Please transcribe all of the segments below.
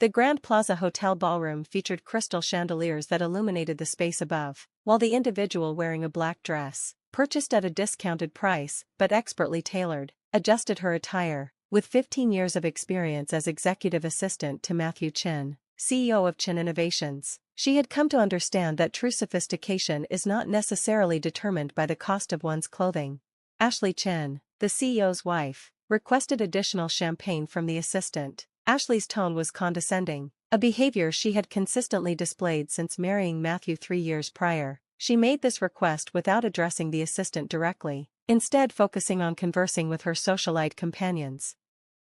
The Grand Plaza Hotel ballroom featured crystal chandeliers that illuminated the space above, while the individual wearing a black dress, purchased at a discounted price but expertly tailored, adjusted her attire. With 15 years of experience as executive assistant to Matthew Chin, CEO of Chin Innovations, she had come to understand that true sophistication is not necessarily determined by the cost of one's clothing. Ashley Chin, the CEO's wife, requested additional champagne from the assistant. Ashley's tone was condescending, a behavior she had consistently displayed since marrying Matthew 3 years prior. She made this request without addressing the assistant directly, instead focusing on conversing with her socialite companions.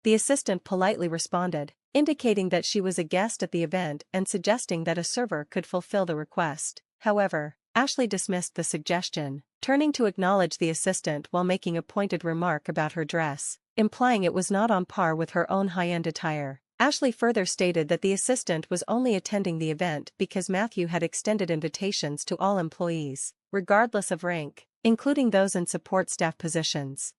The assistant politely responded, indicating that she was a guest at the event and suggesting that a server could fulfill the request. However, Ashley dismissed the suggestion, turning to acknowledge the assistant while making a pointed remark about her dress, implying it was not on par with her own high-end attire. Ashley further stated that the assistant was only attending the event because Matthew had extended invitations to all employees, regardless of rank, including those in support staff positions.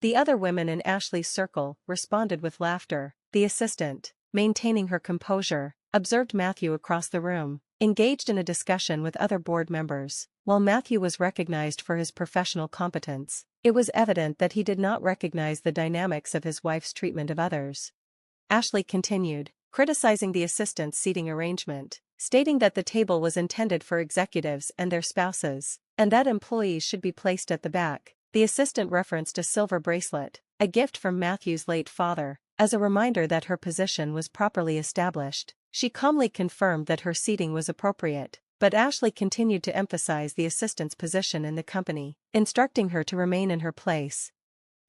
The other women in Ashley's circle responded with laughter. The assistant, maintaining her composure, observed Matthew across the room, engaged in a discussion with other board members. While Matthew was recognized for his professional competence, it was evident that he did not recognize the dynamics of his wife's treatment of others. Ashley continued, criticizing the assistant's seating arrangement, stating that the table was intended for executives and their spouses, and that employees should be placed at the back. The assistant referenced a silver bracelet, a gift from Matthew's late father, as a reminder that her position was properly established. She calmly confirmed that her seating was appropriate, but Ashley continued to emphasize the assistant's position in the company, instructing her to remain in her place.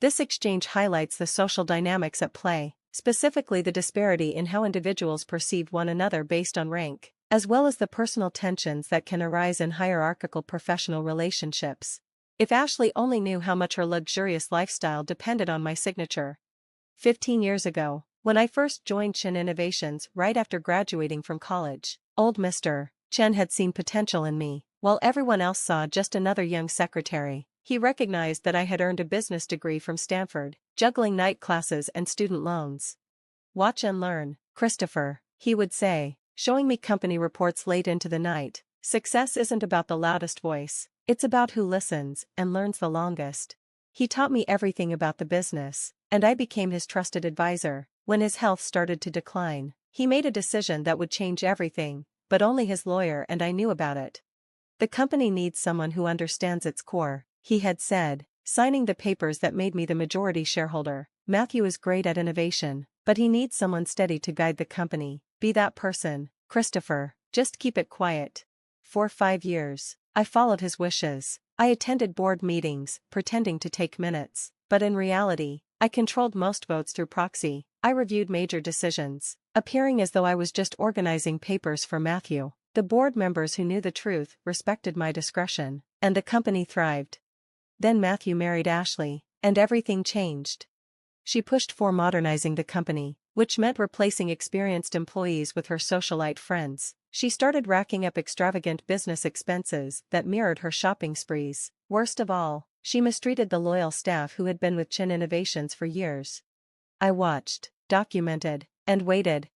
This exchange highlights the social dynamics at play, specifically the disparity in how individuals perceive one another based on rank, as well as the personal tensions that can arise in hierarchical professional relationships. If Ashley only knew how much her luxurious lifestyle depended on my signature. 15 years ago, when I first joined Chin Innovations right after graduating from college, old Mr. Chen had seen potential in me, while everyone else saw just another young secretary. He recognized that I had earned a business degree from Stanford, juggling night classes and student loans. Watch and learn, Christopher, he would say, showing me company reports late into the night. Success isn't about the loudest voice, it's about who listens and learns the longest. He taught me everything about the business, and I became his trusted advisor. When his health started to decline, he made a decision that would change everything, but only his lawyer and I knew about it. The company needs someone who understands its core, he had said, signing the papers that made me the majority shareholder. Matthew is great at innovation, but he needs someone steady to guide the company. Be that person, Christopher, just keep it quiet. For 5 years, I followed his wishes. I attended board meetings, pretending to take minutes, but in reality, I controlled most votes through proxy. I reviewed major decisions, appearing as though I was just organizing papers for Matthew. The board members who knew the truth respected my discretion, and the company thrived. Then Matthew married Ashley, and everything changed. She pushed for modernizing the company, which meant replacing experienced employees with her socialite friends. She started racking up extravagant business expenses that mirrored her shopping sprees. Worst of all, she mistreated the loyal staff who had been with Chin Innovations for years. I watched, documented, and waited.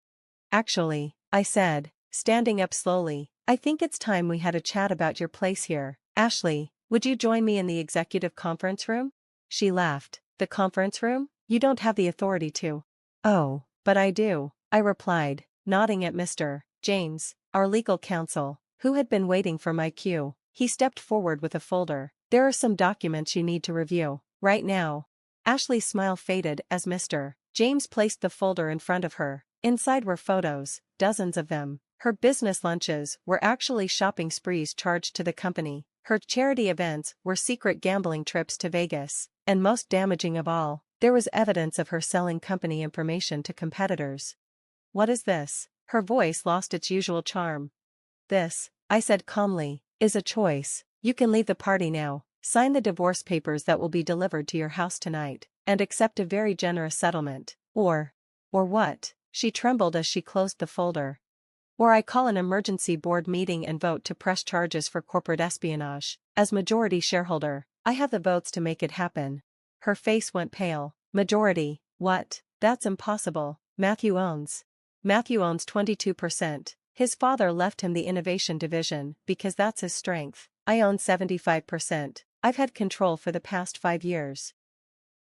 Actually, I said, standing up slowly, I think it's time we had a chat about your place here. Ashley, would you join me in the executive conference room? She laughed. The conference room? You don't have the authority to. Oh, but I do, I replied, nodding at Mr. James, our legal counsel, who had been waiting for my cue. He stepped forward with a folder. There are some documents you need to review, right now. Ashley's smile faded as Mr. James placed the folder in front of her. Inside were photos, dozens of them. Her business lunches were actually shopping sprees charged to the company. Her charity events were secret gambling trips to Vegas. And most damaging of all, there was evidence of her selling company information to competitors. What is this? Her voice lost its usual charm. This, I said calmly, is a choice. You can leave the party now, sign the divorce papers that will be delivered to your house tonight, and accept a very generous settlement. Or what? She trembled as she closed the folder. Or I call an emergency board meeting and vote to press charges for corporate espionage. As majority shareholder, I have the votes to make it happen. Her face went pale. Majority, what? That's impossible. Matthew owns Matthew owns 22%. His father left him the innovation division because that's his strength. I own 75%. I've had control for the past 5 years.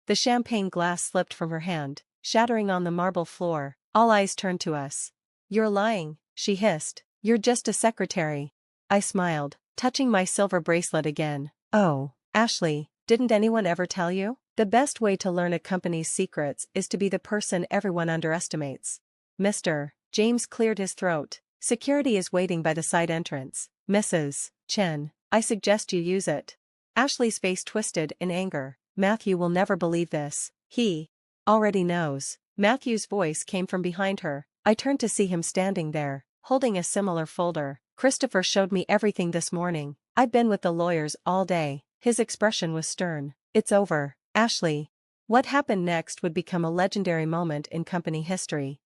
The champagne glass slipped from her hand, shattering on the marble floor. All eyes turned to us. You're lying, she hissed. You're just a secretary. I smiled, touching my silver bracelet again. Oh, Ashley, didn't anyone ever tell you? The best way to learn a company's secrets is to be the person everyone underestimates. Mr. James cleared his throat. Security is waiting by the side entrance. Mrs. Chen, I suggest you use it. Ashley's face twisted in anger. Matthew will never believe this. He already knows. Matthew's voice came from behind her. I turned to see him standing there, holding a similar folder. Christopher showed me everything this morning. I've been with the lawyers all day. His expression was stern. It's over, Ashley. What happened next would become a legendary moment in company history.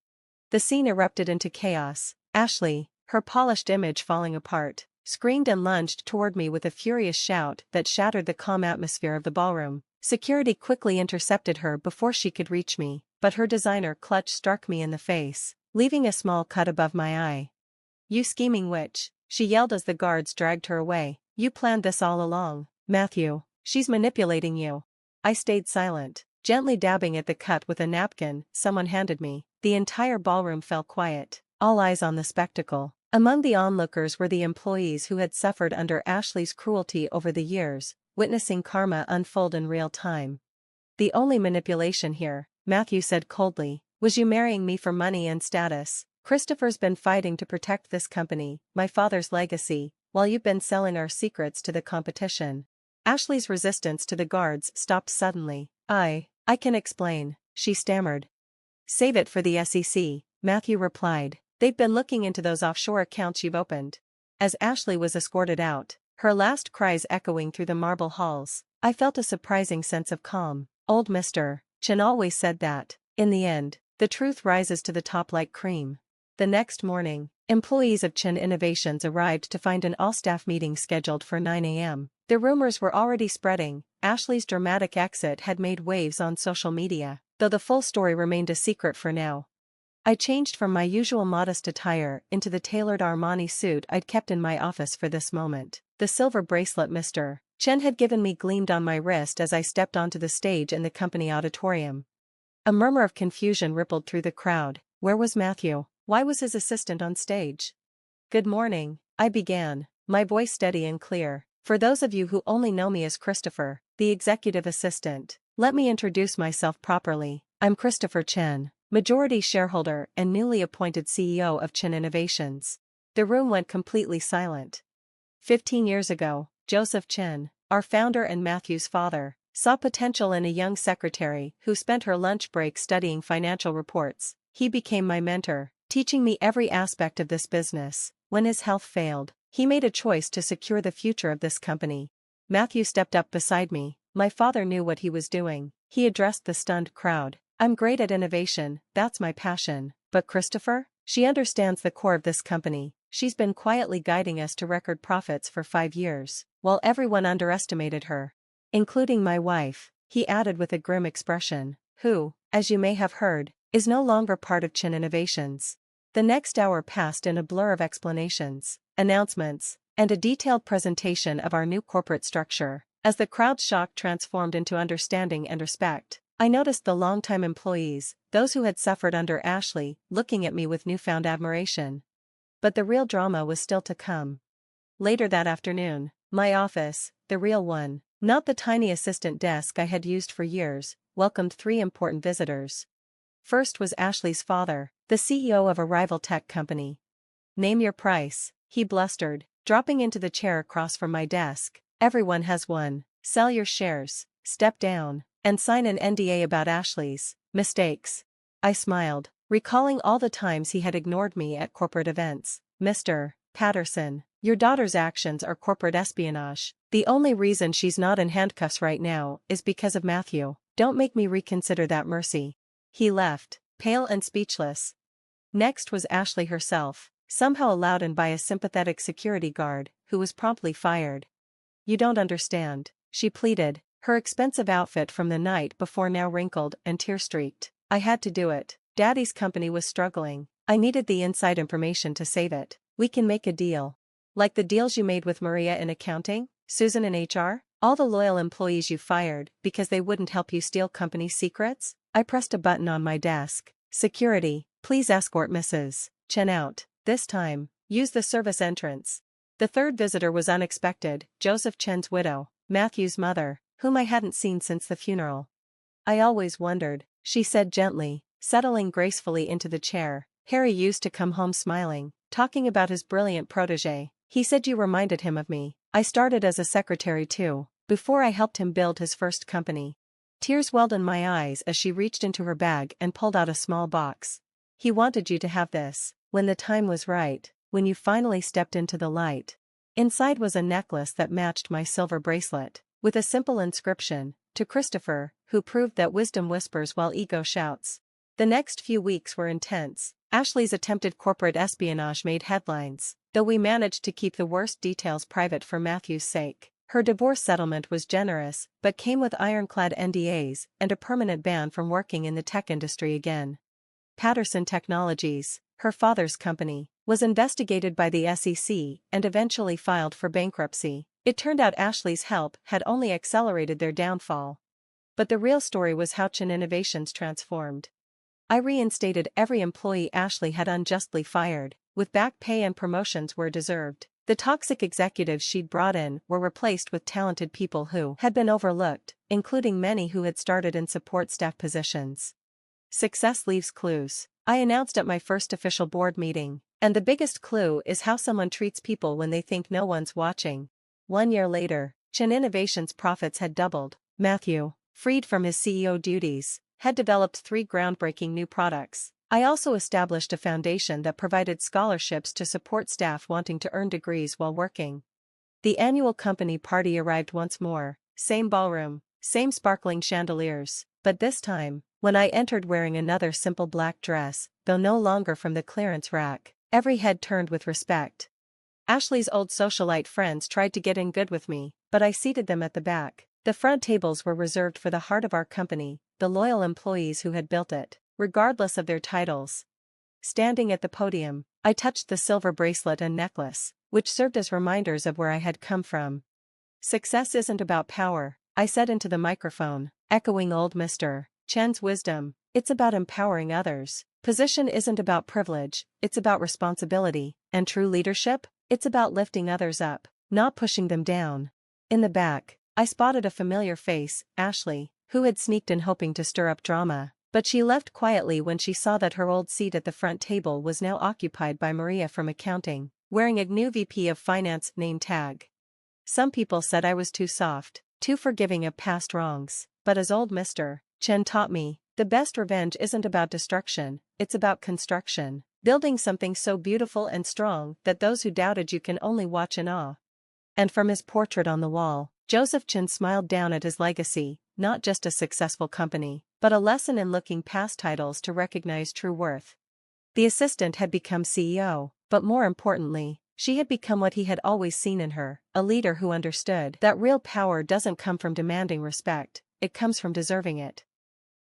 The scene erupted into chaos. Ashley, her polished image falling apart, screamed and lunged toward me with a furious shout that shattered the calm atmosphere of the ballroom. Security quickly intercepted her before she could reach me, but her designer clutch struck me in the face, leaving a small cut above my eye. You scheming witch, she yelled as the guards dragged her away. You planned this all along, Matthew. She's manipulating you. I stayed silent, gently dabbing at the cut with a napkin someone handed me. The entire ballroom fell quiet, all eyes on the spectacle. Among the onlookers were the employees who had suffered under Ashley's cruelty over the years, witnessing karma unfold in real time. The only manipulation here, Matthew said coldly, was you marrying me for money and status. Christopher's been fighting to protect this company, my father's legacy, while you've been selling our secrets to the competition. Ashley's resistance to the guards stopped suddenly. I can explain, she stammered. Save it for the SEC, Matthew replied. They've been looking into those offshore accounts you've opened. As Ashley was escorted out, her last cries echoing through the marble halls, I felt a surprising sense of calm. Old Mr. Chen always said that, in the end, the truth rises to the top like cream. The next morning, employees of Chen Innovations arrived to find an all-staff meeting scheduled for 9 a.m. The rumors were already spreading. Ashley's dramatic exit had made waves on social media, though the full story remained a secret for now. I changed from my usual modest attire into the tailored Armani suit I'd kept in my office for this moment. The silver bracelet Mr. Chen had given me gleamed on my wrist as I stepped onto the stage in the company auditorium. A murmur of confusion rippled through the crowd. Where was Matthew? Why was his assistant on stage? Good morning, I began, my voice steady and clear. For those of you who only know me as Christopher, the executive assistant, let me introduce myself properly. I'm Christopher Chen, majority shareholder and newly appointed CEO of Chen Innovations. The room went completely silent. 15 years ago, Joseph Chen, our founder and Matthew's father, saw potential in a young secretary who spent her lunch break studying financial reports. He became my mentor, teaching me every aspect of this business. When his health failed, he made a choice to secure the future of this company. Matthew stepped up beside me. My father knew what he was doing. He addressed the stunned crowd. I'm great at innovation, that's my passion. But Christopher? She understands the core of this company. She's been quietly guiding us to record profits for 5 years, while everyone underestimated her. Including my wife, he added with a grim expression, who, as you may have heard, is no longer part of Chen Innovations. The next hour passed in a blur of explanations, announcements, and a detailed presentation of our new corporate structure. As the crowd's shock transformed into understanding and respect, I noticed the longtime employees, those who had suffered under Ashley, looking at me with newfound admiration. But the real drama was still to come. Later that afternoon, my office, the real one, not the tiny assistant desk I had used for years, welcomed 3 important visitors. First was Ashley's father, the CEO of a rival tech company. Name your price, he blustered, dropping into the chair across from my desk. Everyone has one. Sell your shares, step down, and sign an NDA about Ashley's mistakes. I smiled, recalling all the times he had ignored me at corporate events. Mr. Patterson, your daughter's actions are corporate espionage. The only reason she's not in handcuffs right now is because of Matthew. Don't make me reconsider that, Mercy. He left, pale and speechless. Next was Ashley herself, somehow allowed in by a sympathetic security guard, who was promptly fired. You don't understand, she pleaded, her expensive outfit from the night before now wrinkled and tear-streaked. I had to do it. Daddy's company was struggling. I needed the inside information to save it. We can make a deal. Like the deals you made with Maria in accounting, Susan in HR, all the loyal employees you fired because they wouldn't help you steal company secrets? I pressed a button on my desk. Security, please escort Mrs. Chen out. This time, use the service entrance. The third visitor was unexpected, Joseph Chen's widow, Matthew's mother, whom I hadn't seen since the funeral. I always wondered, she said gently, settling gracefully into the chair. Harry used to come home smiling, talking about his brilliant protege. He said you reminded him of me. I started as a secretary too, before I helped him build his first company. Tears welled in my eyes as she reached into her bag and pulled out a small box. He wanted you to have this, when the time was right, when you finally stepped into the light. Inside was a necklace that matched my silver bracelet, with a simple inscription, to Christopher, who proved that wisdom whispers while ego shouts. The next few weeks were intense. Ashley's attempted corporate espionage made headlines, though we managed to keep the worst details private for Matthew's sake. Her divorce settlement was generous, but came with ironclad NDAs and a permanent ban from working in the tech industry again. Patterson Technologies, her father's company, was investigated by the SEC and eventually filed for bankruptcy. It turned out Ashley's help had only accelerated their downfall. But the real story was how Chen Innovations transformed. I reinstated every employee Ashley had unjustly fired, with back pay and promotions where deserved. The toxic executives she'd brought in were replaced with talented people who had been overlooked, including many who had started in support staff positions. Success leaves clues, I announced at my first official board meeting, and the biggest clue is how someone treats people when they think no one's watching. 1 year later, Chen Innovations' profits had doubled. Matthew, freed from his CEO duties, had developed 3 groundbreaking new products. I also established a foundation that provided scholarships to support staff wanting to earn degrees while working. The annual company party arrived once more, same ballroom, same sparkling chandeliers, but this time, when I entered wearing another simple black dress, though no longer from the clearance rack, every head turned with respect. Ashley's old socialite friends tried to get in good with me, but I seated them at the back. The front tables were reserved for the heart of our company, the loyal employees who had built it, regardless of their titles. Standing at the podium, I touched the silver bracelet and necklace, which served as reminders of where I had come from. Success isn't about power, I said into the microphone, echoing old Mr. Chen's wisdom. It's about empowering others. Position isn't about privilege, it's about responsibility, and true leadership, it's about lifting others up, not pushing them down. In the back, I spotted a familiar face, Ashley, who had sneaked in hoping to stir up drama, but she left quietly when she saw that her old seat at the front table was now occupied by Maria from accounting, wearing a new VP of Finance name tag. Some people said I was too soft, too forgiving of past wrongs, but as old Mr. Chen taught me, the best revenge isn't about destruction, it's about construction, building something so beautiful and strong that those who doubted you can only watch in awe. And from his portrait on the wall, Joseph Chen smiled down at his legacy, not just a successful company, but a lesson in looking past titles to recognize true worth. The assistant had become CEO, but more importantly, she had become what he had always seen in her, a leader who understood that real power doesn't come from demanding respect, it comes from deserving it.